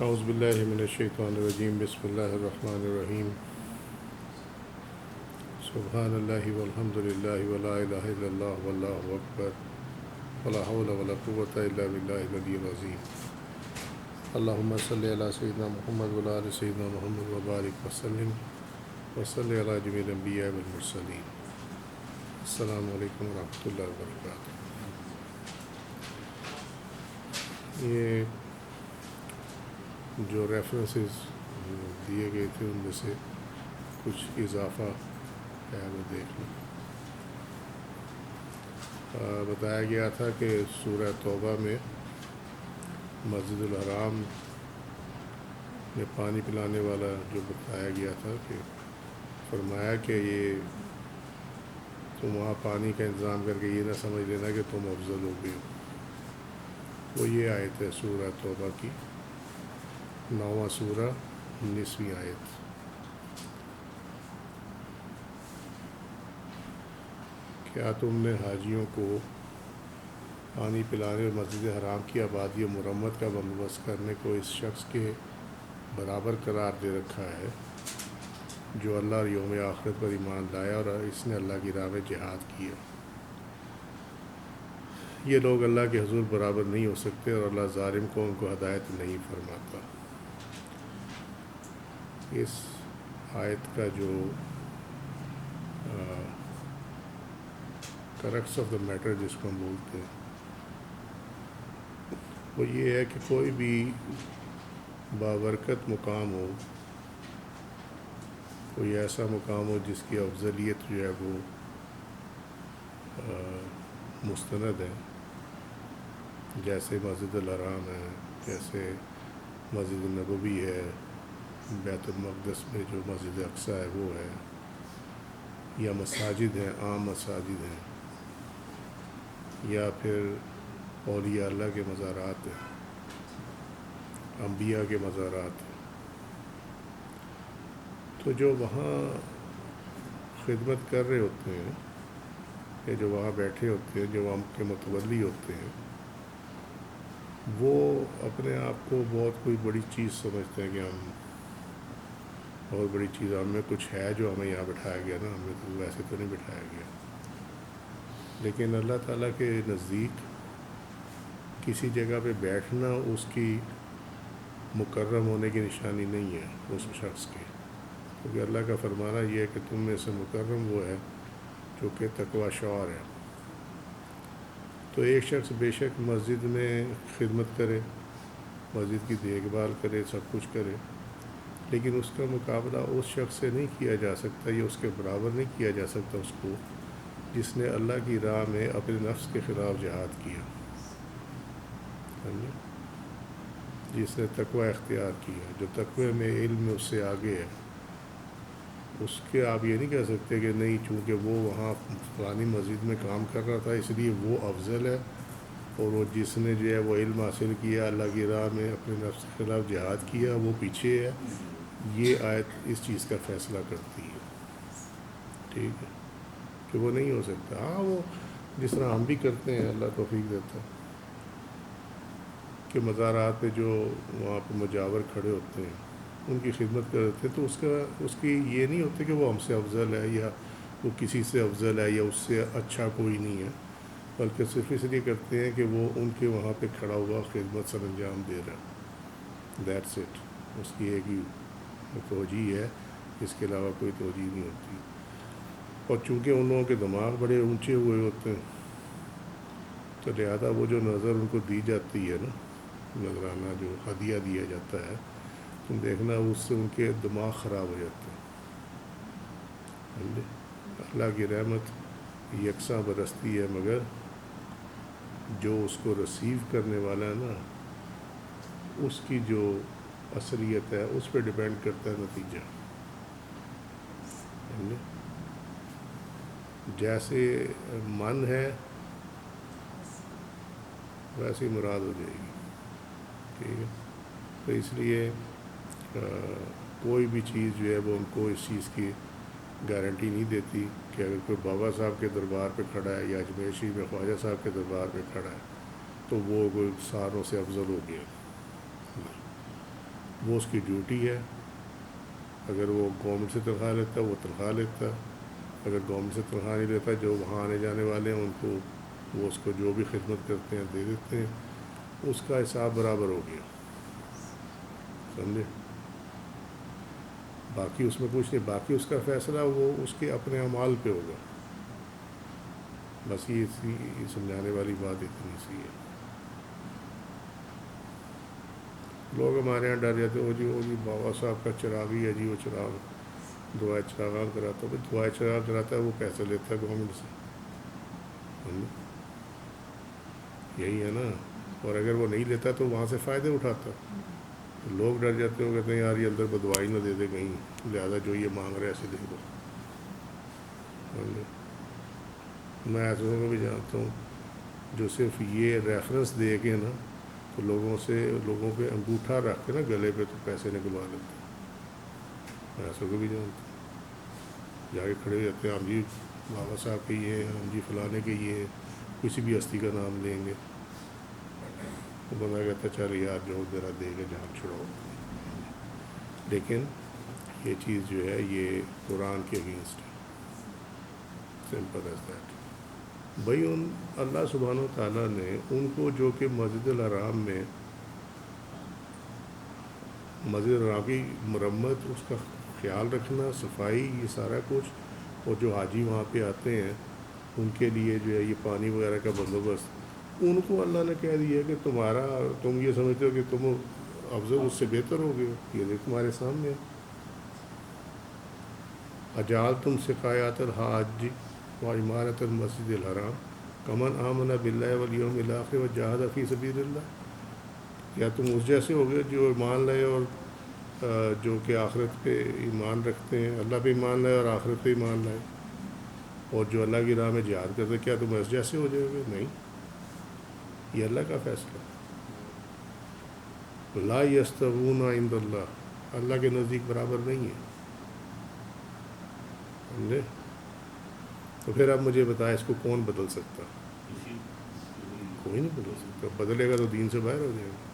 اعوذ باللہ من الشیطان الرجیم بسم اللہ الرحمن الرحیم سبحان اللہ والحمد للہ ولا الہ الا اللہ واللہ اکبر ولا حول ولا قوۃ الا باللہ العلی العظیم اللہم صلی علی سیدنا محمد وعلی آل سیدنا محمد وبارک وسلم وصلی علی جمیع الانبیاء والمرسلین۔ السلام علیکم ورحمۃ اللہ وبرکاتہ۔ یہ جو ریفرنسز دیے گئے تھے ان میں سے کچھ اضافہ ہے وہ دیکھ لیں۔ بتایا گیا تھا کہ سورہ توبہ میں مسجد الحرام میں پانی پلانے والا جو بتایا گیا تھا کہ فرمایا کہ یہ تم وہاں پانی کا انتظام کر کے یہ نہ سمجھ لینا کہ تم افضل ہو گئے ہو۔ وہ یہ آیت ہے سورہ توبہ کی 9واں سورہ 19ویں آیت۔ کیا تم نے حاجیوں کو پانی پلانے اور مسجد حرام کی آبادی و مرمت کا بندوبست کرنے کو اس شخص کے برابر قرار دے رکھا ہے جو اللہ اور یوم آخرت پر ایمان لایا اور اس نے اللہ کی راہ میں جہاد کیا؟ یہ لوگ اللہ کے حضور برابر نہیں ہو سکتے اور اللہ ظالم قوم کو ہدایت نہیں فرماتا۔ اس آیت کا جو کرکس آف دا میٹر جس کو ہم بولتے ہیں وہ یہ ہے کہ کوئی بھی بابرکت مقام ہو، کوئی ایسا مقام ہو جس کی افضلیت جو ہے وہ مستند ہے، جیسے مسجد الحرام ہے، جیسے مسجد النبوی ہے، بیت المقدس میں جو مسجد اقصی ہے وہ ہے، یا مساجد ہیں، عام مساجد ہیں، یا پھر اولیاء اللہ کے مزارات ہیں، انبیاء کے مزارات ہیں، تو جو وہاں خدمت کر رہے ہوتے ہیں یا جو وہاں بیٹھے ہوتے ہیں، جو وہاں کے متولی ہوتے ہیں، وہ اپنے آپ کو بہت کوئی بڑی چیز سمجھتے ہیں کہ ہم بہت بڑی چیز، ہم میں کچھ ہے جو ہمیں یہاں بٹھایا گیا نا، ہمیں تو ویسے تو نہیں بٹھایا گیا۔ لیکن اللہ تعالیٰ کے نزدیک کسی جگہ پہ بیٹھنا اس کی مکرم ہونے کی نشانی نہیں ہے اس شخص کی، کیونکہ اللہ کا فرمانا یہ ہے کہ تم میں سے مکرم وہ ہے جو کہ تقوی شعار ہے۔ تو ایک شخص بے شک مسجد میں خدمت کرے، مسجد کی دیکھ بھال کرے، سب کچھ کرے، لیکن اس کا مقابلہ اس شخص سے نہیں کیا جا سکتا، یا اس کے برابر نہیں کیا جا سکتا اس کو جس نے اللہ کی راہ میں اپنے نفس کے خلاف جہاد کیا، جس نے تقوی اختیار کیا، جو تقوی میں علم میں اس سے آگے ہے۔ اس کے آپ یہ نہیں کہہ سکتے کہ نہیں چونکہ وہ وہاں فلانی مسجد میں کام کر رہا تھا اس لیے وہ افضل ہے، اور وہ جس نے جو ہے وہ علم حاصل کیا، اللہ کی راہ میں اپنے نفس کے خلاف جہاد کیا، وہ پیچھے ہے۔ یہ آیت اس چیز کا فیصلہ کرتی ہے، ٹھیک ہے، کہ وہ نہیں ہو سکتا۔ ہاں وہ جس طرح ہم بھی کرتے ہیں، اللہ توفیق دیتا ہے کہ مزارات پہ جو وہاں پہ مجاور کھڑے ہوتے ہیں ان کی خدمت کرتے ہیں، تو اس کی یہ نہیں ہوتے کہ وہ ہم سے افضل ہے یا وہ کسی سے افضل ہے یا اس سے اچھا کوئی نہیں ہے، بلکہ صرف اس لیے کرتے ہیں کہ وہ ان کے وہاں پہ کھڑا ہوا خدمت سر انجام دے رہا ہے، دیٹس اٹ۔ اس کی ایک ہی توجہ ہے، اس کے علاوہ کوئی توجہ نہیں ہوتی۔ اور چونکہ ان لوگوں کے دماغ بڑے اونچے ہوئے ہوتے ہیں تو لہذا وہ جو نظر ان کو دی جاتی ہے نا، نظرانہ جو ہدیہ دیا جاتا ہے، تم دیکھنا اس سے ان کے دماغ خراب ہو جاتے ہیں۔ اللہ کی رحمت یکساں برستی ہے، مگر جو اس کو ریسیو کرنے والا ہے نا، اس کی جو اصلیت ہے اس پہ ڈیپینڈ کرتا ہے نتیجہ۔ جیسے من ہے ویسی مراد ہو جائے گی، ٹھیک ہے۔ تو اس لیے کوئی بھی چیز جو ہے وہ ان کو اس چیز کی گارنٹی نہیں دیتی کہ اگر کوئی بابا صاحب کے دربار پہ کھڑا ہے یا اجمیر شریف میں خواجہ صاحب کے دربار پہ کھڑا ہے تو وہ کوئی ساروں سے افضل ہو گیا۔ وہ اس کی ڈیوٹی ہے. اگر وہ گورنمنٹ سے تنخواہ لیتا ہے وہ تنخواہ لیتا ہے. اگر گورنمنٹ سے تنخواہ نہیں لیتا, جو وہاں آنے جانے والے ہیں ان کو وہ اس کو جو بھی خدمت کرتے ہیں دے دیتے ہیں. اس کا حساب برابر ہو گیا, سمجھے. باقی اس میں کچھ نہیں, باقی اس کا فیصلہ وہ اس کے اپنے اعمال پہ ہوگا. بس یہ سمجھانے والی بات اتنی سی ہے. لوگ ہمارے یہاں ڈر جاتے وہ جی بابا صاحب کا چراغی ہے جی, وہ چراغ دعائے چراغاں کراتا ہے. دعائے چراغ کراتا ہے, وہ پیسے لیتا ہے گورنمنٹ سے, یہی ہے نا. اور اگر وہ نہیں لیتا تو وہاں سے فائدے اٹھاتا. لوگ ڈر جاتے ہو, کہتے ہیں یار یہ اندر بدوائی نہ دے دے کہیں, لہٰذا جو یہ مانگ رہے ایسے دے دو. میں ایسوں کو بھی جانتا ہوں جو صرف یہ ریفرنس دے کے نا تو لوگوں پہ انگوٹھا رکھ کے نا گلے پہ تو پیسے نکلوا لیتے ہیں. میں ایسوں کو بھی جانتا ہوں, جا کے کھڑے رہتے ہیں, ہم جی بابا صاحب کے یہ ہیں, ہم جی فلانے کے یہ ہیں, کسی بھی ہستی کا نام لیں گے. وہ بندہ کہتا ہے چل یار جو ذرا دے کے جان چھڑاؤ. لیکن یہ چیز جو ہے یہ قرآن کے اگینسٹ ہے. Simple as that. بھائی اللہ سبحانہ و تعالیٰ نے ان کو جو کہ مسجد الحرام میں مسجد الحرام کی مرمت, اس کا خیال رکھنا, صفائی, یہ سارا کچھ, اور جو حاجی وہاں پہ آتے ہیں ان کے لیے جو ہے یہ پانی وغیرہ کا بندوبست, ان کو اللہ نے کہہ دیا کہ تم یہ سمجھتے ہو کہ تم افضل اس سے بہتر ہو گئے. یہ دیکھ تمہارے سامنے اجال تم سقایات الحاج و عمارت المسجد الحرام کمن آمن باللہ والیوم الاخر وجاہد فی سبیل اللہ. کیا تم اس جیسے ہو گئے جو ایمان لائے اور جو کہ آخرت پہ ایمان رکھتے ہیں, اللہ پہ ایمان لائے اور آخرت پہ ایمان لائے, اور جو اللہ کی راہ میں جہاد کرتے, کیا تم اس جیسے ہو جائے گے؟ نہیں, یہ اللہ کا فیصلہ. لا یستوون عند اللہ, اللہ کے نزدیک برابر نہیں ہے. سمجھے؟ تو پھر اب مجھے بتائیں اس کو کون بدل سکتا؟ کوئی نہیں بدل سکتا. بدلے گا تو دین سے باہر ہو جائے گا.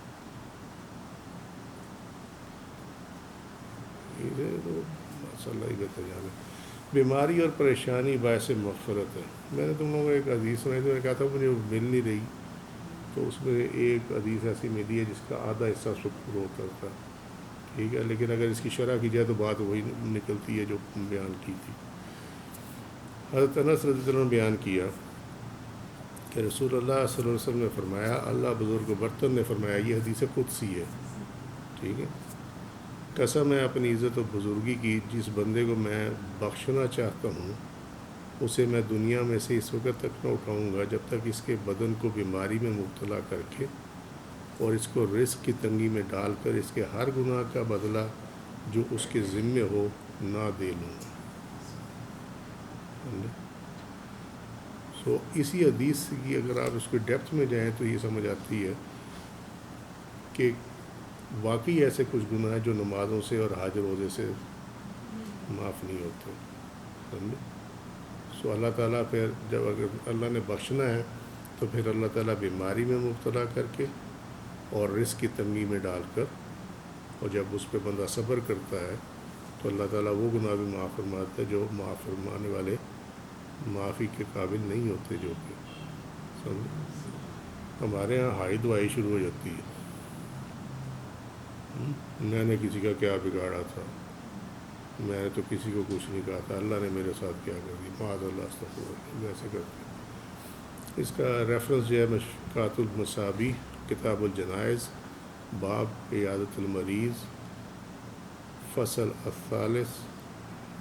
یہ تو ماشاء اللہ ہی بہتر جانا. بیماری اور پریشانی باعث مغفرت ہے. میں نے تم لوگوں کو ایک حدیث سنائی, تو میں نے کہا تھا مجھے مل نہیں رہی, تو اس میں ایک حدیث ایسی ملی ہے جس کا آدھا حصہ سکر ہوتا تھا, ٹھیک ہے, لیکن اگر اس کی شرح کی جائے تو بات وہی نکلتی ہے جو بیان کی تھی. حضرت انس رضی اللہ عنہ نے بیان کیا کہ رسول اللہ صلی اللہ علیہ وسلم نے فرمایا, اللہ بزرگ برتن نے فرمایا, یہ حدیث قدسی ہے, ٹھیک ہے, قسم ہے اپنی عزت و بزرگی کی, جس بندے کو میں بخشنا چاہتا ہوں اسے میں دنیا میں سے اس وقت تک نہ اٹھاؤں گا جب تک اس کے بدن کو بیماری میں مبتلا کر کے اور اس کو رزق کی تنگی میں ڈال کر اس کے ہر گناہ کا بدلہ جو اس کے ذمے ہو نہ دے لوں گا. سو اسی حدیث کی اگر آپ اس کی ڈیپتھ میں جائیں تو یہ سمجھ آتی ہے کہ واقعی ایسے کچھ گناہ ہیں جو نمازوں سے اور حج روزے سے معاف نہیں ہوتے. سمجھے؟ سو اللہ تعالیٰ پھر جب اگر اللہ نے بخشنا ہے تو پھر اللہ تعالیٰ بیماری میں مبتلا کر کے اور رزق کی تنگی میں ڈال کر, اور جب اس پہ بندہ صبر کرتا ہے تو اللہ تعالیٰ وہ گناہ بھی معاف فرماتا ہے جو معاف فرمانے والے معافی کے قابل نہیں ہوتے. جو کہ سمجھے, ہمارے ہاں ہائی دعائی شروع ہو جاتی ہے, میں نے کسی کا کیا بگاڑا تھا, میں نے تو کسی کو کچھ نہیں کہا تھا, اللہ نے میرے ساتھ کیا کر دی, معاذ اللہ استغفر اللہ, ویسے کرتے. اس کا ریفرنس جو ہے مشکات المصابیح, کتاب الجنائز, باب عیادت المریض, فصل الثالث,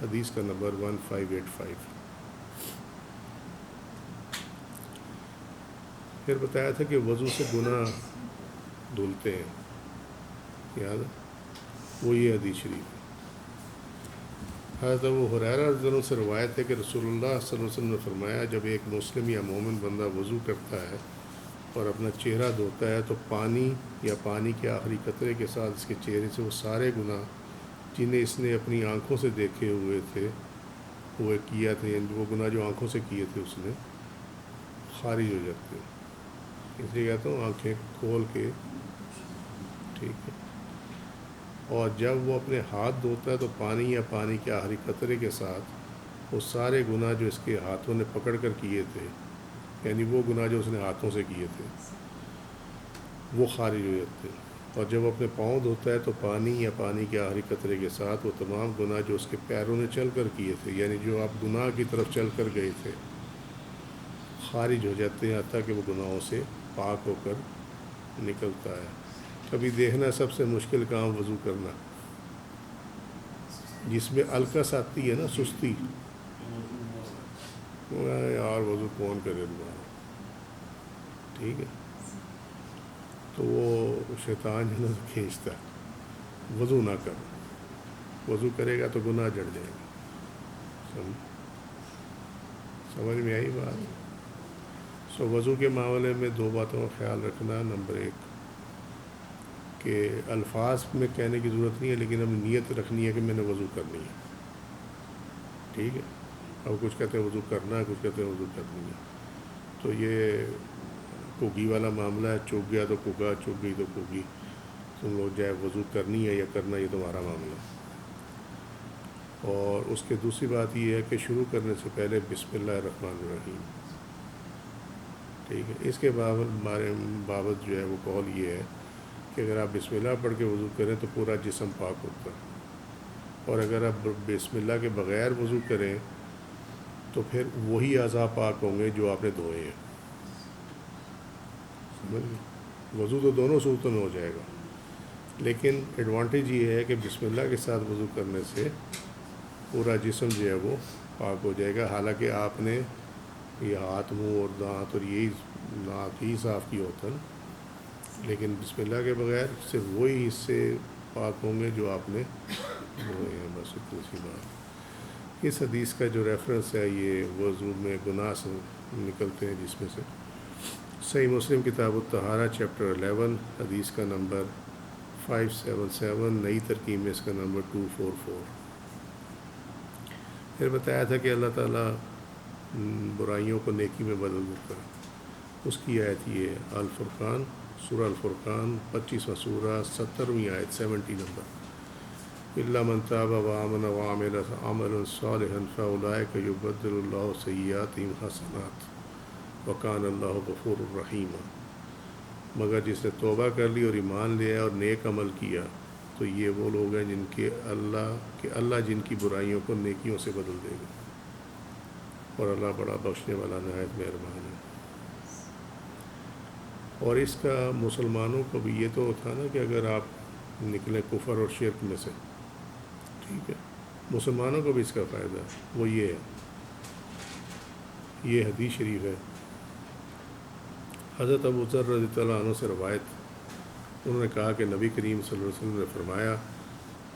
حدیث کا نمبر 1585. پھر بتایا تھا کہ وضو سے گناہ دھلتے ہیں, یاد ہے وہ یہ حدیث شریف ہے. حضرت ابو ہریرہ رضی اللہ عنہ سے روایت ہے کہ رسول اللہ صلی اللہ علیہ وسلم نے فرمایا, جب ایک مسلم یا مومن بندہ وضو کرتا ہے اور اپنا چہرہ دھوتا ہے تو پانی یا پانی کے آخری قطرے کے ساتھ اس کے چہرے سے وہ سارے گناہ جنہیں اس نے اپنی آنکھوں سے دیکھے ہوئے تھے, وہ کیا تھے, وہ گناہ جو آنکھوں سے کیے تھے اس نے, خارج ہو جاتے ہیں. اس لیے کہتا ہوں آنکھیں کھول کے, ٹھیک ہے, اور جب وہ اپنے ہاتھ دھوتا ہے تو پانی یا پانی کے آخری قطرے کے ساتھ وہ سارے گناہ جو اس کے ہاتھوں نے پکڑ کر کیے تھے، یعنی وہ گناہ جو اس نے ہاتھوں سے کیے تھے، وہ خارج ہو جاتے ہیں۔ اور جب اپنے پاؤں دھوتا ہے تو پانی یا پانی کے آخری قطرے کے ساتھ وہ تمام گناہ جو اس کے پیروں نے چل کر کیے تھے، یعنی جو آپ گناہ کی طرف چل کر گئے تھے، خارج ہو جاتے ہیں، حتیٰ کہ وہ گناہوں سے پاک ہو کر نکلتا ہے۔ کبھی دیکھنا سب سے مشکل کام وضو کرنا، جس میں الکس آتی ہے نا، سستی، یار وضو کون کرے دوبارہ، ٹھیک ہے، تو وہ شیطان جو ہے نا کھینچتا ہے، وضو نہ کر، وضو کرے گا تو گناہ جڑ جائے گا۔ سمجھ میں آئی بات؟ وضو کے معاملے میں دو باتوں کا خیال رکھنا۔ نمبر ایک کہ الفاظ میں کہنے کی ضرورت نہیں ہے، لیکن ہمیں نیت رکھنی ہے کہ میں نے وضو کرنی ہے، ٹھیک ہے۔ اب کچھ کہتے ہیں وضو کرنا ہے، کچھ کہتے ہیں وضو کرنی ہے، تو یہ کوگی والا معاملہ ہے، چوک گیا تو کوگا، چوک گئی تو کوگی، تم لوگ جائے وضو کرنی ہے یا کرنا، یہ تمہارا معاملہ ہے۔ اور اس کے دوسری بات یہ ہے کہ شروع کرنے سے پہلے بسم اللہ الرحمن الرحیم، ٹھیک ہے۔ اس کے بابت جو ہے وہ قول یہ ہے کہ اگر آپ بسم اللہ پڑھ کے وضو کریں تو پورا جسم پاک ہوتا ہے، اور اگر آپ بسم اللہ کے بغیر وضو کریں تو پھر وہی اعضاء پاک ہوں گے جو آپ نے دھوئے ہیں، سمجھ گئے؟ وضو تو دونوں صورتوں میں ہو جائے گا، لیکن ایڈوانٹیج یہ ہے کہ بسم اللہ کے ساتھ وضو کرنے سے پورا جسم جو ہے وہ پاک ہو جائے گا، حالانکہ آپ نے یہ ہاتھ، منہ اور دانت اور یہی ناک ہی صاف کیا ہوتا ہے، لیکن بسم اللہ کے بغیر صرف وہی حصے پاک ہوں گے جو آپ نے دھوئے ہیں، بس اتنی سی بات۔ اس حدیث کا جو ریفرنس ہے یہ وضو میں گناہ سے نکلتے ہیں جس میں سے صحیح مسلم کتاب الطہارہ چیپٹر 11 حدیث کا نمبر 577، نئی ترکیب میں اس کا نمبر 244۔ پھر بتایا تھا کہ اللہ تعالیٰ برائیوں کو نیکی میں بدل دیتا ہے۔ اس کی آیت یہ ہے، الفرقان، سورہ الفرقان 25واں سورہ 70ویں آیت 70 نمبر، الا من تاب وآمن وعمل عملا صالحا فاولئک یبدل اللہ سیئاتہم حسنات وکان اللہ غفور الرحیم۔ مگر جس نے توبہ کر لی اور ایمان لیا اور نیک عمل کیا تو یہ وہ لوگ ہیں اللہ جن کی برائیوں کو نیکیوں سے بدل دے گا، اور اللہ بڑا بخشنے والا نہایت مہربان ہے۔ اور اس کا مسلمانوں کو بھی یہ تو تھا نا کہ اگر آپ نکلیں کفر اور شرک میں سے، ٹھیک ہے، مسلمانوں کو بھی اس کا فائدہ ہے، وہ یہ ہے، یہ حدیث شریف ہے، حضرت ابو ذر رضی اللہ عنہ سے روایت، انہوں نے کہا کہ نبی کریم صلی اللہ علیہ وسلم نے فرمایا،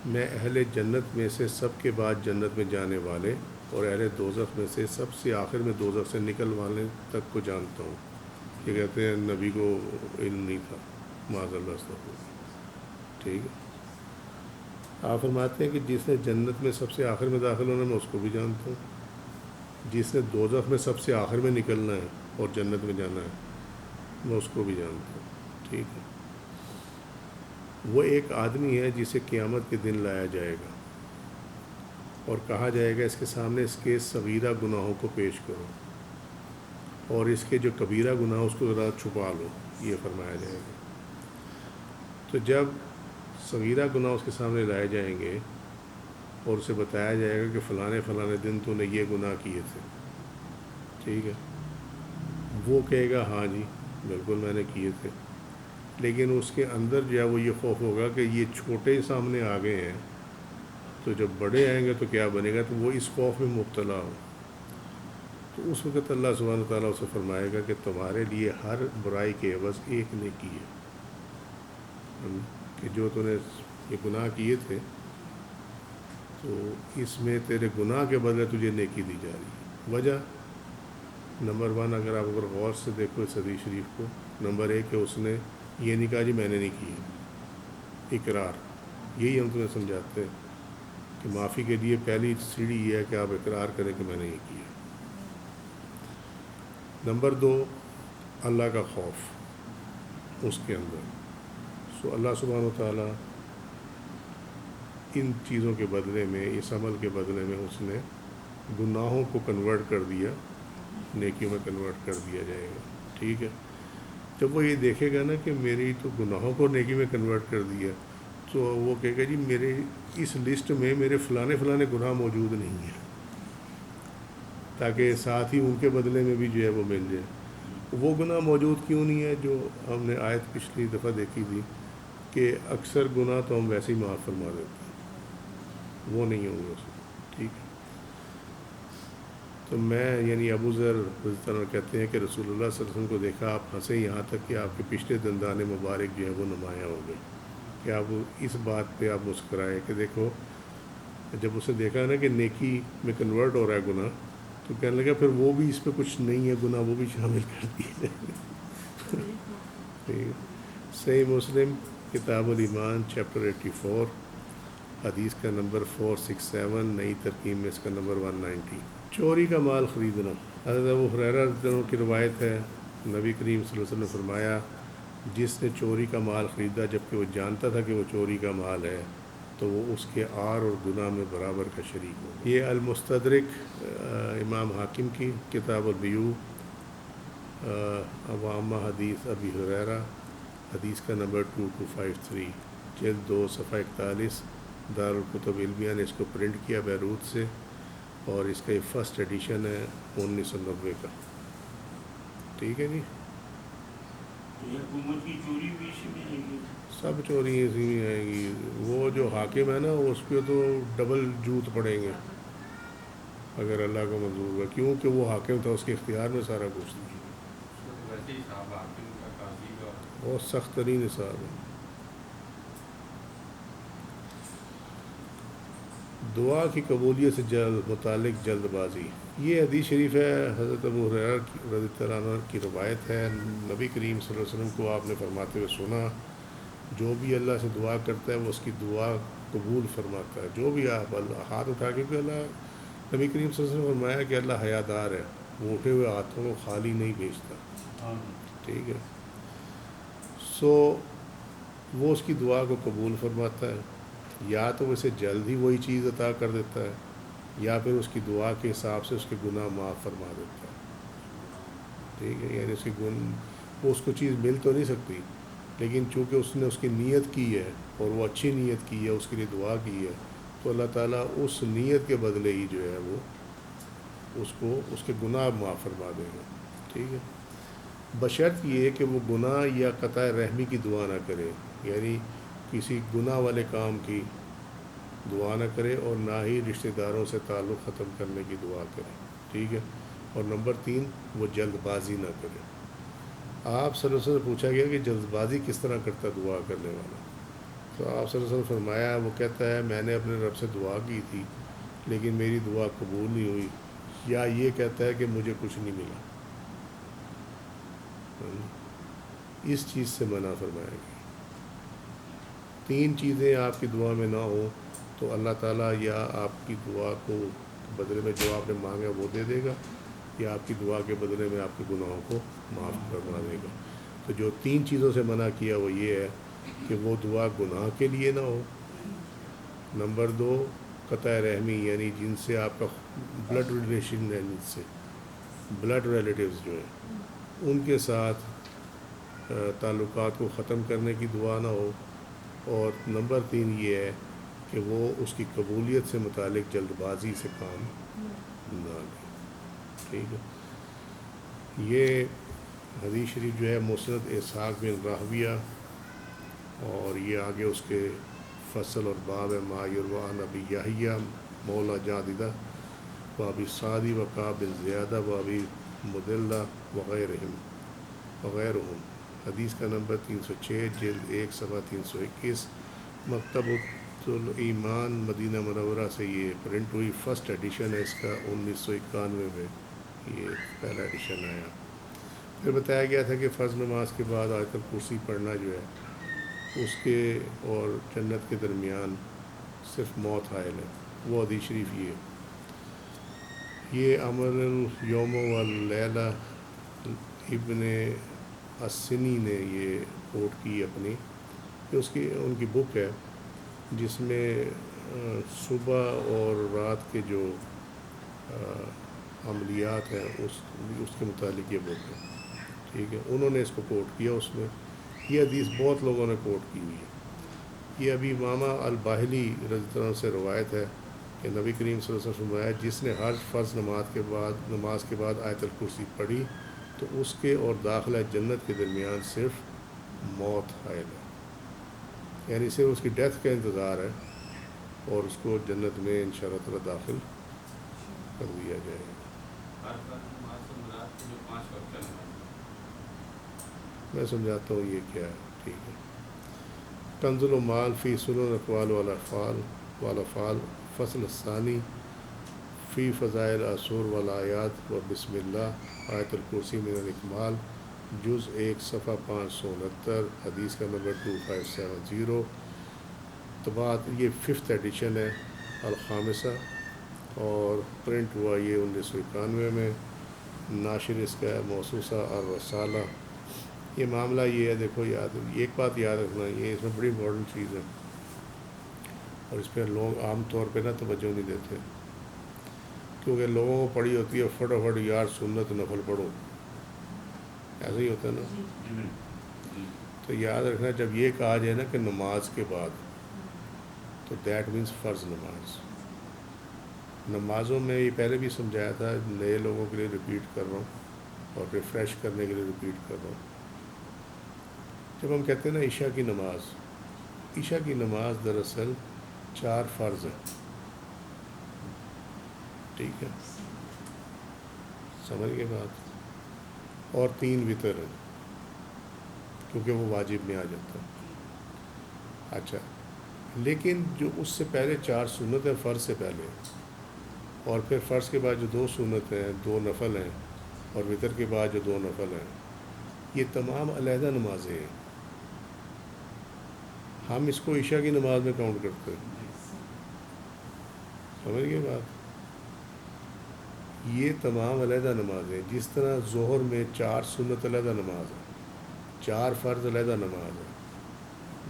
میں اہل جنت میں سے سب کے بعد جنت میں جانے والے اور اہل دوزخ میں سے سب سے آخر میں دوزخ سے نکل والے تک کو جانتا ہوں۔ یہ کہتے ہیں نبی کو علم نہیں تھا، معاذ اللہ استغفر، ٹھیک ہے۔ آپ فرماتے ہیں کہ جس نے جنت میں سب سے آخر میں داخل ہونا، میں اس کو بھی جانتا ہوں، جس نے دوزخ میں سب سے آخر میں نکلنا ہے اور جنت میں جانا ہے، میں اس کو بھی جانتا ہوں، ٹھیک ہے۔ وہ ایک آدمی ہے جسے قیامت کے دن لایا جائے گا اور کہا جائے گا اس کے سامنے اس کے صغیرہ گناہوں کو پیش کرو اور اس کے جو کبیرہ گناہ اس کو ذرا چھپا لو، یہ فرمایا جائے گا۔ تو جب صغیرہ گناہ اس کے سامنے لائے جائیں گے اور اسے بتایا جائے گا کہ فلانے فلانے دن تو نے یہ گناہ کیے تھے، ٹھیک ہے، وہ کہے گا ہاں جی بالکل میں نے کیے تھے، لیکن اس کے اندر جو ہے وہ یہ خوف ہوگا کہ یہ چھوٹے سامنے آ گئے ہیں تو جب بڑے آئیں گے تو کیا بنے گا، تو وہ اس خوف میں مبتلا ہو۔ تو اس وقت اللہ سبحانہ تعالیٰ اسے فرمائے گا کہ تمہارے لیے ہر برائی کے عوض ایک نیکی ہے، کہ جو تو نے یہ گناہ کیے تھے تو اس میں تیرے گناہ کے بدلے تجھے نیکی دی جا رہی ہے۔ وجہ نمبر 1، اگر آپ غور سے دیکھو اس حدیث شریف کو، نمبر 1 کہ اس نے یہ نہیں کہا جی میں نے نہیں کی، اقرار، یہی ہم تمہیں سمجھاتے ہیں کہ معافی کے لیے پہلی سیڑھی یہ ہے کہ آپ اقرار کریں کہ میں نے یہ کیا۔ نمبر 2، اللہ کا خوف اس کے اندر۔ اللہ سبحانہ و تعالیٰ ان چیزوں کے بدلے میں، اس عمل کے بدلے میں اس نے گناہوں کو کنورٹ کر دیا، نیکیوں میں کنورٹ کر دیا جائے گا. ٹھیک ہے. جب وہ یہ دیکھے گا نا کہ میری تو گناہوں کو نیکی میں کنورٹ کر دیا، تو وہ کہے گا جی میرے اس لسٹ میں میرے فلانے فلانے گناہ موجود نہیں ہیں، تاکہ ساتھ ہی ان کے بدلے میں بھی جو ہے وہ مل جائے. وہ گناہ موجود کیوں نہیں ہے جو ہم نے آیت پچھلی دفعہ دیکھی تھی کہ اکثر گناہ تو ہم ویسے ہی معاف فرما دیتے ہیں، وہ نہیں ہوں گے اس میں. ٹھیک ہے. تو میں یعنی ابو ذر رضی اللہ عنہ کہتے ہیں کہ رسول اللہ صلی اللہ علیہ وسلم کو دیکھا آپ ہنسے یہاں تک کہ آپ کے پچھلے دندان مبارک جو ہے وہ نمایاں ہو گئے، کہ آپ اس بات پہ آپ مسکرائے کہ دیکھو. جب اسے دیکھا نا کہ نیکی میں کنورٹ ہو رہا ہے گناہ، تو کہنے لگا پھر وہ بھی اس پہ کچھ نہیں ہے گناہ، وہ بھی شامل کر دیے. صحیح مسلم کتاب الایمان چیپٹر 84 حدیث کا نمبر 467، نئی ترکیب میں اس کا نمبر 190. چوری کا مال خریدنا. حضرت ابو ہریرہ رضی اللہ عنہ کی روایت ہے، نبی کریم صلی اللہ علیہ وسلم نے فرمایا جس نے چوری کا مال خریدا جبکہ وہ جانتا تھا کہ وہ چوری کا مال ہے، تو وہ اس کے آر اور گناہ میں برابر کا شریک ہو. یہ المستدرک امام حاکم کی کتاب البیوع عوامہ حدیث ابی ہریرہ حدیث کا نمبر 2253، جلد 2 صفحہ 41. دارالکتب علمیہ نے اس کو پرنٹ کیا بیروت سے، اور اس کا یہ فرسٹ ایڈیشن ہے 1990 کا. ٹھیک ہے جی. حکومت کی چوری بھی اسی میں آئے گی؟ سب چوری اسی میں آئیں گی. وہ جو حاکم ہے نا اس پہ تو ڈبل جوت پڑیں گے اگر اللہ کو منظور ہوا، کیونکہ وہ حاکم تھا، اس کے اختیار میں سارا کچھ تھا. بہت سخت ترین حساب ہے. دعا کی قبولیت سے متعلق جلد بازی. یہ حدیث شریف ہے، حضرت ابو ہریرہ رضی اللہ عنہ کی روایت ہے. نبی کریم صلی اللہ علیہ وسلم کو آپ نے فرماتے ہوئے سنا جو بھی اللہ سے دعا کرتا ہے وہ اس کی دعا قبول فرماتا ہے. جو بھی آپ اللہ ہاتھ اٹھا کے، اللہ نبی کریم صلی اللہ علیہ وسلم نے فرمایا کہ اللہ حیادار ہے، وہ اٹھے ہوئے ہاتھوں کو خالی نہیں بھیجتا. ٹھیک ہے. سو وہ اس کی دعا کو قبول فرماتا ہے، یا تو اسے جلد ہی وہی چیز عطا کر دیتا ہے، یا پھر اس کی دعا کے حساب سے اس کے گناہ معاف فرما دیتا ہے. ٹھیک ہے. یعنی وہ اس کو چیز مل تو نہیں سکتی، لیکن چونکہ اس نے اس کی نیت کی ہے اور وہ اچھی نیت کی ہے، اس کے لیے دعا کی ہے، تو اللہ تعالیٰ اس نیت کے بدلے ہی جو ہے وہ اس کو اس کے گناہ معاف فرما دے گا. ٹھیک ہے. بشرط یہ کہ وہ گناہ یا قطع رحمی کی دعا نہ کرے، یعنی کسی گناہ والے کام کی دعا نہ کرے، اور نہ ہی رشتہ داروں سے تعلق ختم کرنے کی دعا کرے. ٹھیک ہے. اور نمبر 3، وہ جلد بازی نہ کرے. آپ صلی اللہ علیہ وسلم سے پوچھا گیا کہ جلد بازی کس طرح کرتا دعا کرنے والا، تو آپ صلی اللہ علیہ وسلم فرمایا، وہ کہتا ہے میں نے اپنے رب سے دعا کی تھی لیکن میری دعا قبول نہیں ہوئی، یا یہ کہتا ہے کہ مجھے کچھ نہیں ملا. اس چیز سے منع فرمایا گیا. 3 چیزیں آپ کی دعا میں نہ ہوں تو اللہ تعالیٰ یا آپ کی دعا کو بدلے میں جو آپ نے مانگا وہ دے دے گا، یا آپ کی دعا کے بدلے میں آپ کے گناہوں کو معاف کروا دے گا. تو جو 3 چیزوں سے منع کیا وہ یہ ہے کہ وہ دعا گناہ کے لیے نہ ہو. نمبر 2، قطع رحمی، یعنی جن سے آپ کا بلڈ ریلیشن ہے، جن سے بلڈ ریلیٹیوز جو ہیں ان کے ساتھ تعلقات کو ختم کرنے کی دعا نہ ہو. اور نمبر 3 یہ ہے کہ وہ اس کی قبولیت سے متعلق جلد بازی سے کام نہ لے. ٹھیک ہے. یہ حدیث شریف جو ہے مسند اسحاق بن راہویہ، اور یہ آگے اس کے فصل اور باب ہے ما یروی عن ابی یحییٰ مولا جاددہ و ابی سعدی و کعب بن زیادہ و ابی مدلہ وغیرہم. حدیث کا نمبر 306، جلد 1 صفحہ 321. مکتب الایمان مدینہ منورہ سے یہ پرنٹ ہوئی. فرسٹ ایڈیشن ہے اس کا 1991 میں یہ پہلا ایڈیشن آیا. پھر بتایا گیا تھا کہ فرض نماز کے بعد آیت الکرسی پڑھنا جو ہے اس کے اور جنت کے درمیان صرف موت حائل ہے. وہ حدیث شریف یہ عمل الیوم واللیلہ ابن السنی نے یہ کوٹ کی اپنی، کہ ان کی بک ہے جس میں صبح اور رات کے جو عملیات ہیں اس کے متعلق یہ بولتے ہیں. ٹھیک ہے, انہوں نے اس کو کوٹ کیا اس میں. یہ حدیث بہت لوگوں نے کوٹ کی ہوئی ہے. یہ ابھی امامہ الباہلی رضی اللہ عنہ سے روایت ہے کہ نبی کریم صلی اللہ علیہ وسلم فرمایا جس نے ہر فرض نماز کے بعد آیت الکرسی پڑھی تو اس کے اور داخلہ جنت کے درمیان صرف موت حائل ہے. یعنی صرف اس کی ڈیتھ کا انتظار ہے اور اس کو جنت میں انشاءاللہ تعالی داخل کر دیا جائے گا. میں سمجھاتا ہوں یہ کیا ہے. ٹھیک ہے. کنز المال فی سنن اقوال والافعال فصل الثانی فی فضائل العصور والآیات و بسم اللہ آیت الکرسی من الاکمال جز 1 صفحہ 569 حدیث کا نمبر 2570. طباعت یہ 5th ایڈیشن ہے الخامسہ اور پرنٹ ہوا یہ 1991 میں. ناشر اس کا ہے موسوسہ الرسالہ. یہ معاملہ یہ ہے, دیکھو ایک بات یاد رکھنا, یہ اس میں بڑی امپورٹنٹ چیز ہے اور اس پہ لوگ عام طور پہ نا توجہ نہیں دیتے کیونکہ لوگوں کو پڑھی ہوتی ہے فٹافٹ یار سنت نفل پڑھو, ایسا ہی ہوتا ہے نا. تو یاد رکھنا جب یہ کہا جائے نا کہ نماز کے بعد تو دیٹ مینس فرض نماز. نمازوں میں یہ پہلے بھی سمجھایا تھا, نئے لوگوں کے لیے ریپیٹ کر رہا ہوں اور ریفریش کرنے کے لیے ریپیٹ کر رہا ہوں. جب ہم کہتے ہیں نا عشاء کی نماز دراصل 4 فرض ہیں. ٹھیک ہے, سمجھ گئے بات, اور 3 وتر ہیں کیونکہ وہ واجب میں آ جاتا ہے. اچھا, لیکن جو اس سے پہلے 4 سنت ہیں فرض سے پہلے, اور پھر فرض کے بعد جو 2 سنت ہیں 2 نفل ہیں, اور وتر کے بعد جو 2 نفل ہیں, یہ تمام علیحدہ نمازیں ہیں. ہم اس کو عشاء کی نماز میں کاؤنٹ کرتے ہیں. سمجھ گئے بات. یہ تمام علیحدہ نمازیں, جس طرح ظہر میں 4 سنت علیحدہ نماز ہے, 4 فرض علیحدہ نماز ہے,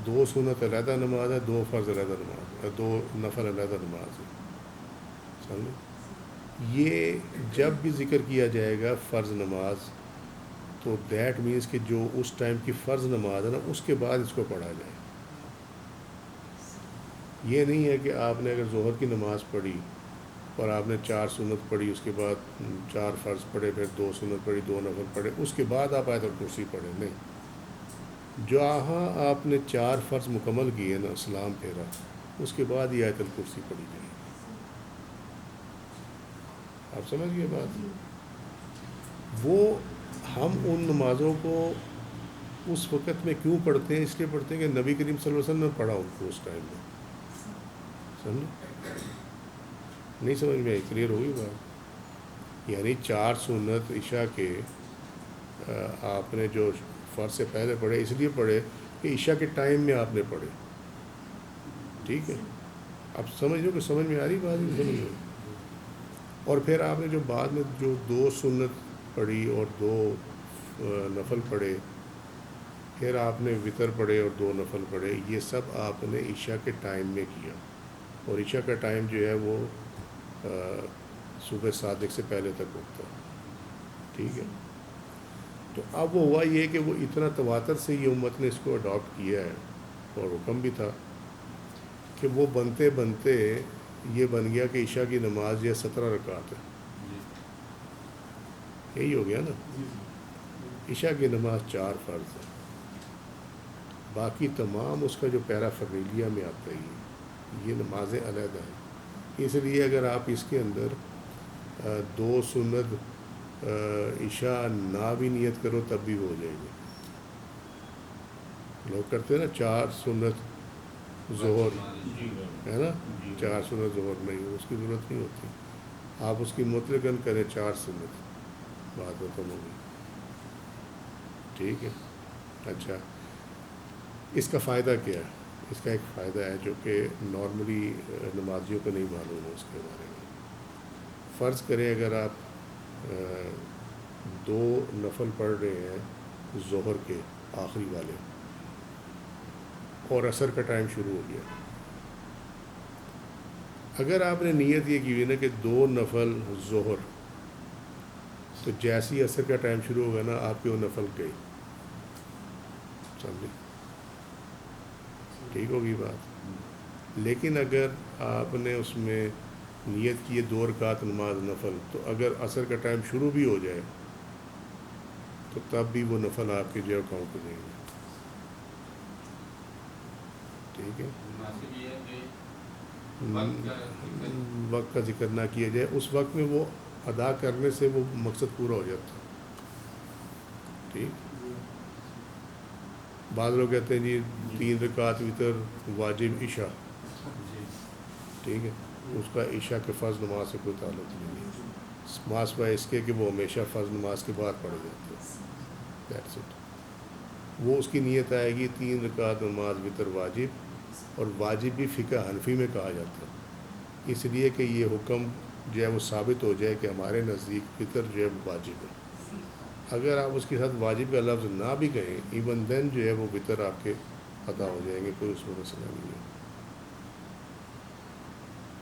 2 سنت علیحدہ نماز ہے, 2 فرض علیحدہ نماز ہے, 2 نفل علیحدہ نماز ہے. سمجھ. یہ جب بھی ذکر کیا جائے گا فرض نماز تو دیٹ مینس کہ جو اس ٹائم کی فرض نماز ہے نا اس کے بعد اس کو پڑھا جائے. یہ نہیں ہے کہ آپ نے اگر ظہر کی نماز پڑھی اور آپ نے 4 سنت پڑھی, اس کے بعد 4 فرض پڑھے, پھر 2 سنت پڑھی, 2 نفل پڑھے, اس کے بعد آپ آیت الکرسی پڑھیں. نہیں, جہاں آپ نے 4 فرض مکمل کیے نا, سلام پھیرا, اس کے بعد یہ آیت الکرسی پڑھی جائے. آپ سمجھ گئے بات. وہ ہم ان نمازوں کو اس وقت میں کیوں پڑھتے ہیں, اس لیے پڑھتے ہیں کہ نبی کریم صلی اللہ علیہ وسلم نے پڑھا ان کو اس ٹائم میں. سمجھ نہیں سمجھ میں آئی, کلیئر ہوگی بات. یعنی 4 سنت عشاء کے آپ نے جو فرض سے پہلے پڑھے اس لیے پڑھے کہ عشاء کے ٹائم میں آپ نے پڑھے. ٹھیک ہے, اب سمجھ لو کہ سمجھ میں آ رہی بات, نہیں سمجھ لو. اور پھر آپ نے جو بعد میں جو 2 سنت پڑھی اور 2 نفل پڑھے, پھر آپ نے وتر پڑھے اور 2 نفل پڑھے, یہ سب آپ نے عشاء کے ٹائم میں کیا. اور عشاء کا ٹائم جو ہے وہ صبح صادق سے پہلے تک ہوتا ہے. ٹھیک ہے. تو اب وہ ہوا یہ کہ وہ اتنا تواتر سے یہ امت نے اس کو اڈاپٹ کیا ہے, اور حکم بھی تھا کہ وہ بنتے بنتے یہ بن گیا کہ عشاء کی نماز یہ 17 رکعت ہے. یہی ہو گیا نا. عشاء کی نماز 4 فرض ہے, باقی تمام اس کا جو پیرا فقیلیہ میں آتا ہے یہ نمازیں علیحدہ ہیں. اس لیے اگر آپ اس کے اندر 2 سنت عشاء نہ بھی نیت کرو تب بھی ہو جائے گی. لوگ کرتے ہیں نا 4 سنت ظہر, ہے نا, 4 سنت ظہر نہیں, اس کی ضرورت نہیں ہوتی. آپ اس کی مطلقاً کریں 4 سنت, بات ختم ہوگی. ٹھیک ہے. اچھا, اس کا فائدہ کیا ہے؟ اس کا ایک فائدہ ہے جو کہ نارملی نمازیوں کو نہیں معلوم ہے. اس کے بارے میں فرض کریں اگر آپ 2 نفل پڑھ رہے ہیں ظہر کے آخری والے, اور عصر کا ٹائم شروع ہو گیا, اگر آپ نے نیت یہ کی ہوئی نا کہ 2 نفل ظہر، تو جیسے ہی عصر کا ٹائم شروع ہوگا نا آپ کے وہ نفل گئی، سمجھے؟ ٹھیک ہوگی بات۔ لیکن اگر آپ نے اس میں نیت کی ہے 2 رکعت نماز نفل، تو اگر عصر کا ٹائم شروع بھی ہو جائے تو تب بھی وہ نفل آپ کے جو ہے کاؤنٹ ہو جائیں گے، ٹھیک ہے؟ مناسب یہ ہے کہ وقت کا ذکر نہ کیا جائے، اس وقت میں وہ ادا کرنے سے وہ مقصد پورا ہو جاتا ہے، ٹھیک۔ بعض لوگ کہتے ہیں جی 3 رکعت وتر واجب عشاء، ٹھیک ہے، اس کا عشاء کے فرض نماز سے کوئی تعلق نہیں ہے، ماسوائے اس کے کہ وہ ہمیشہ فرض نماز کے بعد پڑھے جاتے ہیں، دیٹس اٹ۔ وہ اس کی نیت آئے گی 3 رکعت نماز وتر واجب، اور واجب بھی فقہ حنفی میں کہا جاتا ہے، اس لیے کہ یہ حکم جو ہے وہ ثابت ہو جائے کہ ہمارے نزدیک وتر جو ہے وہ واجب ہے۔ اگر آپ اس کے ساتھ واجب کا لفظ نہ بھی کہیں، ایون دین جو ہے وہ وتر آپ کے ادا ہو جائیں گے، کوئی اس میں مسئلہ نہیں ہے،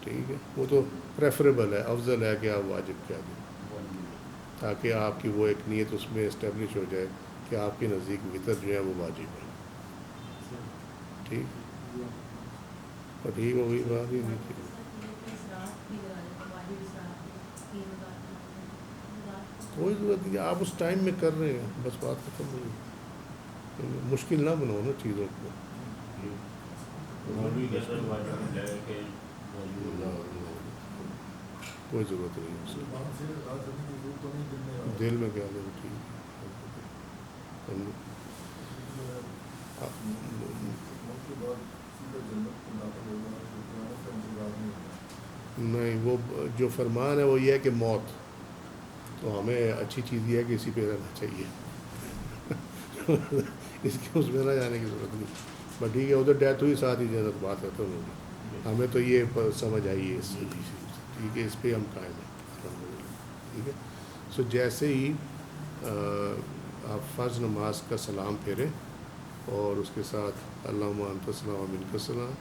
ٹھیک ہے۔ وہ تو پریفریبل ہے، افضل ہے کہ آپ واجب کہہ دیں، تاکہ آپ کی وہ ایک نیت اس میں اسٹیبلش ہو جائے کہ آپ کے نزدیک وتر جو ہے وہ واجب ہے، ٹھیک۔ اور ٹھیک ہو گئی بات ہی نہیں تھی، کوئی ضرورت نہیں، آپ اس ٹائم میں کر رہے ہیں، بس بات ختم ہو گئی، مشکل نہ بناؤ نا چیزوں کو، مولوی کہتا ہے واجب ہے کہ کوئی ضرورت نہیں ہے، دل میں کیا دیں، ٹھیک ہے۔ نہیں، وہ جو فرمان ہے وہ یہ ہے کہ موت، تو ہمیں اچھی چیز یہ ہے کہ اسی پہ رہنا چاہیے، اس کے اس میں نہ جانے کی ضرورت نہیں، بٹ ٹھیک ہے، ادھر ڈیتھ ہوئی ساتھ ہی جنت، بات ختم ہوگی، ہمیں تو یہ سمجھ آئی ہے اس سے، ٹھیک ہے، اس پہ ہم قائم ہیں الحمدللہ، ٹھیک ہے۔ سو جیسے ہی آپ فرض نماز کا سلام پھیریں اور اس کے ساتھ اللہم انت السلام و منک السلام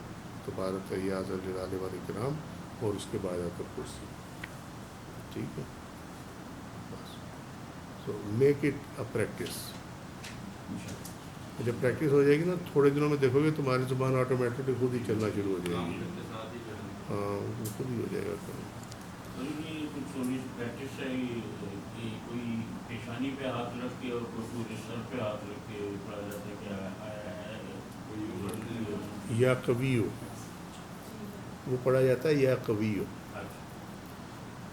تبارک یا ذا الجلال والاکرام، اور اس کے بعد آیت الکرسی، ٹھیک ہے، بس۔ So make it a practice, جب پریکٹس ہو جائے گی نا، تھوڑے دنوں میں دیکھو گے تمہاری زبان آٹومیٹکلی خود ہی چلنا شروع ہو جائے گی، ہاں خود ہی ہو جائے گا کام۔ یہ کچھ تھوڑی سی پریکٹس ہے کہ کوئی پیشانی پہ ہاتھ رکھ کے اور کوئی سر پہ ہاتھ رکھ کے پڑھا جاتا ہے، کیا آیا ہے کوئی یا قویو، وہ پڑھا جاتا ہے یا قویو،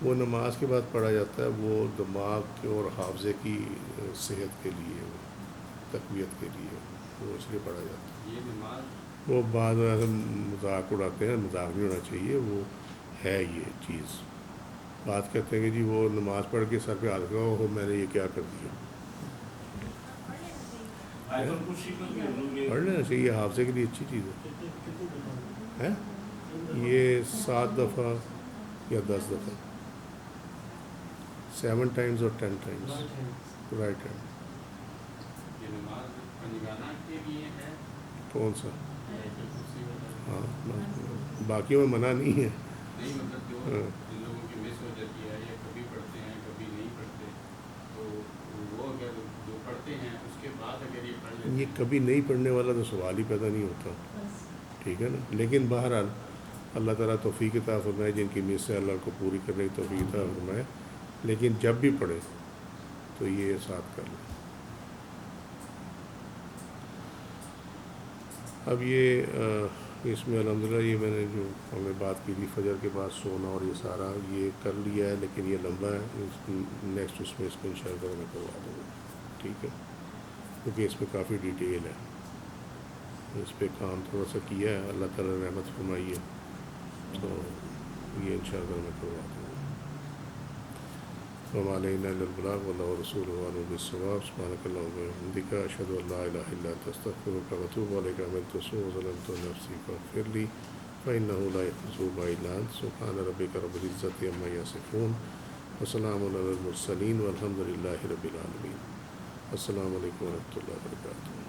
وہ نماز کے بعد پڑھا جاتا ہے، وہ دماغ کے اور حافظے کی صحت کے لیے، وہ تقویت کے لیے، وہ اس لیے پڑھا جاتا ہے۔ یہ نماز وہ بعض مذاق اڑاتے ہیں، مذاق نہیں ہونا چاہیے، وہ ہے یہ چیز، بات کرتے ہیں کہ جی وہ نماز پڑھ کے سر پہ ہاتھ رکھا ہو، میں نے یہ کیا کر دیا، آیت الکرسی کا بھی پڑھ لینا چاہیے، حافظے کے لیے اچھی چیز ہے، یہ 7 دفعہ یا 10 دفعہ، 7 ٹائمز اور 10 ٹائمز، رائٹ ہینڈ۔ یہ نماز پنجگانہ کے لیے ہے، کون سا؟ آیت الکرسی والا؟ ہاں، باقیوں میں منع نہیں ہے، نہیں، مطلب جو ہاں، جن لوگوں کی مس ہو جاتی ہے یا کبھی پڑھتے ہیں کبھی نہیں پڑھتے، تو وہ اگر جو پڑھتے ہیں اس کے بعد اگر یہ پڑھ لیتے یہ کبھی نہیں پڑھنے والا تو سوال ہی پیدا نہیں ہوتا، ٹھیک ہے نا۔ لیکن بہرحال اللہ تعالیٰ توفیق عطا فرمائے، جن کی مس سے اللہ کو پوری کرنے کی توفیق عطا فرمائے، لیکن جب بھی پڑھے تو یہ ساتھ کر لیں۔ اب یہ اس میں الحمدللہ یہ میں نے جو ہمیں بات کی تھی فجر کے بعد سونا اور یہ سارا یہ کر لیا ہے، لیکن یہ لمبا ہے، نیکسٹ اس میں اس کو انشاءاللہ میں کروا دوں گا، ٹھیک ہے، کیونکہ اس میں کافی ڈیٹیل ہے، اس پہ کام تھوڑا سا کیا ہے، اللہ تعالیٰ نے رحمت فرمائی ہے، تو یہ انشاءاللہ میں کروا دوں گا۔ وما علینا الا البلاغ واللہ ورسولہ اعلم بالصواب۔ سبحانک اللہم وبحمدک، اشہد ان لا الہ الا انت، استغفرک واتوب الیک، عملت سوءا وظلمت نفسی فاغفر لی فإنہ لا یغفر الذنوب الا انت، سبحان ربک رب العزۃ عما یصفون وسلام علی المرسلین والحمد للہ رب العالمین۔ السلام علیکم ورحمۃ اللہ وبرکاتہ۔